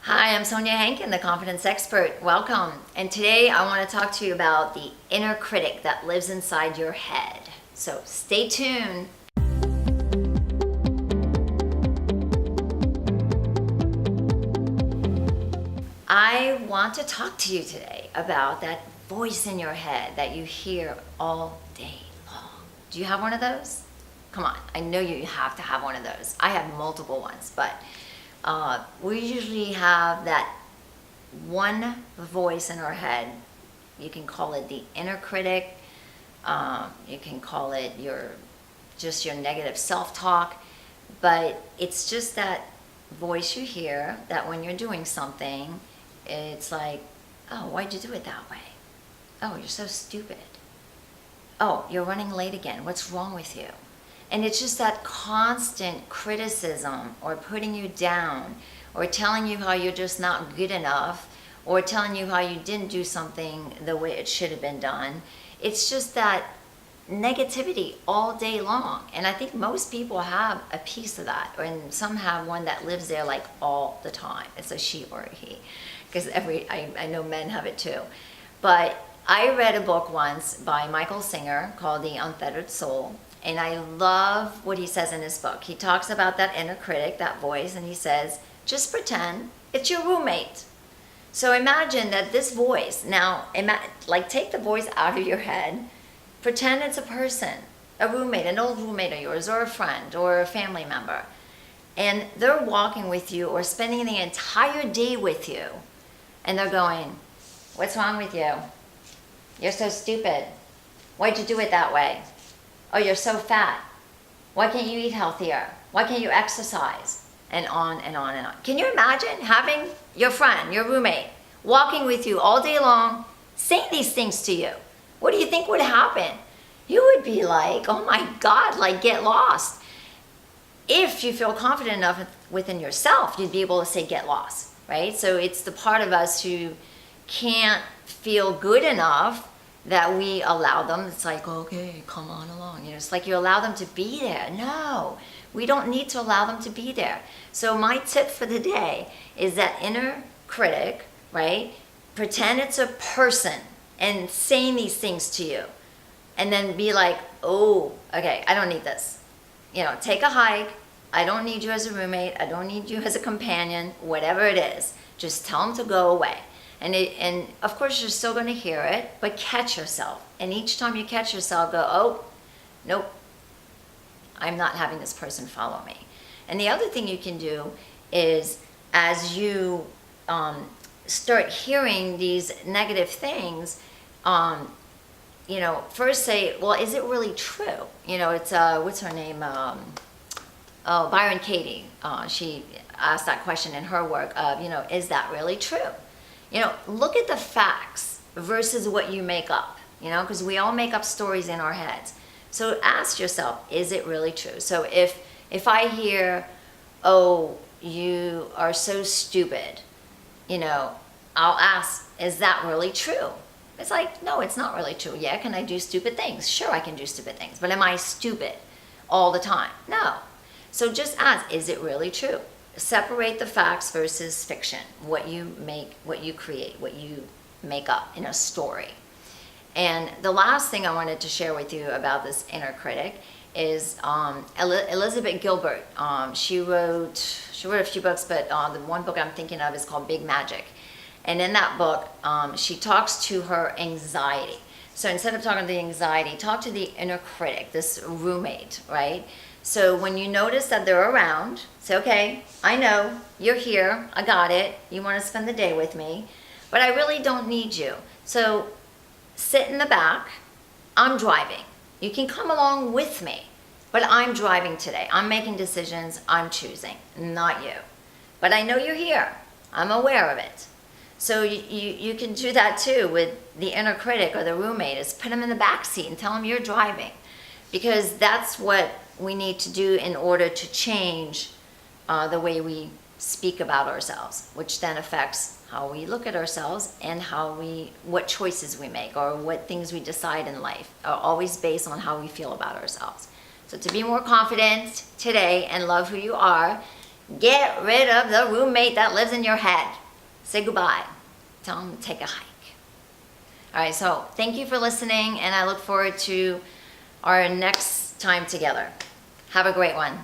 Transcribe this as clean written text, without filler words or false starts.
Hi, I'm Sonia Hankin, the confidence expert. Welcome. And today I want to talk to you about the inner critic that lives inside your head. So stay tuned. I want to talk to you today about that voice in your head that you hear all day long. Do you have one of those? Come on, I know you have to have one of those. I have multiple ones, but we usually have that one voice in our head. You can call it the inner critic. You can call it your negative self-talk. But it's just that voice you hear that when you're doing something, it's like, oh, why'd you do it that way? Oh, you're so stupid. Oh, you're running late again. What's wrong with you? And it's just that constant criticism or putting you down or telling you how you're just not good enough or telling you how you didn't do something the way it should have been done. It's just that negativity all day long. And I think most people have a piece of that, and some have one that lives there like all the time. It's a she or a he, because I know men have it too. But I read a book once by Michael Singer called The Unfettered Soul. And I love what he says in his book. He talks about that inner critic, that voice, and he says, just pretend it's your roommate. So imagine that this voice, now, take the voice out of your head, pretend it's a person, a roommate, an old roommate of yours, or a friend, or a family member. And they're walking with you or spending the entire day with you. And they're going, what's wrong with you? You're so stupid. Why'd you do it that way? Oh, you're so fat. Why can't you eat healthier? Why can't you exercise? And on and on and on. Can you imagine having your friend, your roommate, walking with you all day long, saying these things to you? What do you think would happen? You would be like, oh my God, like get lost. If you feel confident enough within yourself, you'd be able to say get lost, right? So it's the part of us who can't feel good enough that we allow them. It's like, okay, come on along. It's like you allow them to be there. No, we don't need to allow them to be there. So my tip for the day is that inner critic, right? Pretend it's a person and saying these things to you. And then be like, oh, okay, I don't need this. Take a hike. I don't need you as a roommate. I don't need you as a companion, whatever it is. Just tell them to go away. And of course you're still going to hear it, but catch yourself. And each time you catch yourself, go, oh, nope, I'm not having this person follow me. And the other thing you can do is, as you start hearing these negative things, first say, well, is it really true? It's, what's her name? Byron Katie. She asked that question in her work of, is that really true? Look at the facts versus what you make up, because we all make up stories in our heads. So ask yourself, is it really true? So if I hear, oh, you are so stupid, I'll ask, is that really true? It's like, no, it's not really true. Yeah, can I do stupid things? Sure, I can do stupid things. But am I stupid all the time? No. So just ask, is it really true? Separate the facts versus fiction, what you create, what you make up in a story. And the last thing I wanted to share with you about this inner critic is Elizabeth Gilbert. She wrote a few books, but the one book I'm thinking of is called Big Magic. And in that book, she talks to her anxiety. So instead of talking to the anxiety, talk to the inner critic, this roommate, right? So when you notice that they're around, say, okay, I know, you're here, I got it, you want to spend the day with me, but I really don't need you. So sit in the back, I'm driving. You can come along with me, but I'm driving today. I'm making decisions, I'm choosing, not you. But I know you're here, I'm aware of it. So you can do that too with the inner critic or the roommate, is put them in the back seat and tell them you're driving. Because that's what we need to do in order to change the way we speak about ourselves, which then affects how we look at ourselves and what choices we make or what things we decide in life are always based on how we feel about ourselves. So to be more confident today and love who you are, Get rid of the roommate that lives in your head. Say goodbye. Tell them to take a hike. All right, so thank you for listening, and I look forward to our next time together. Have a great one.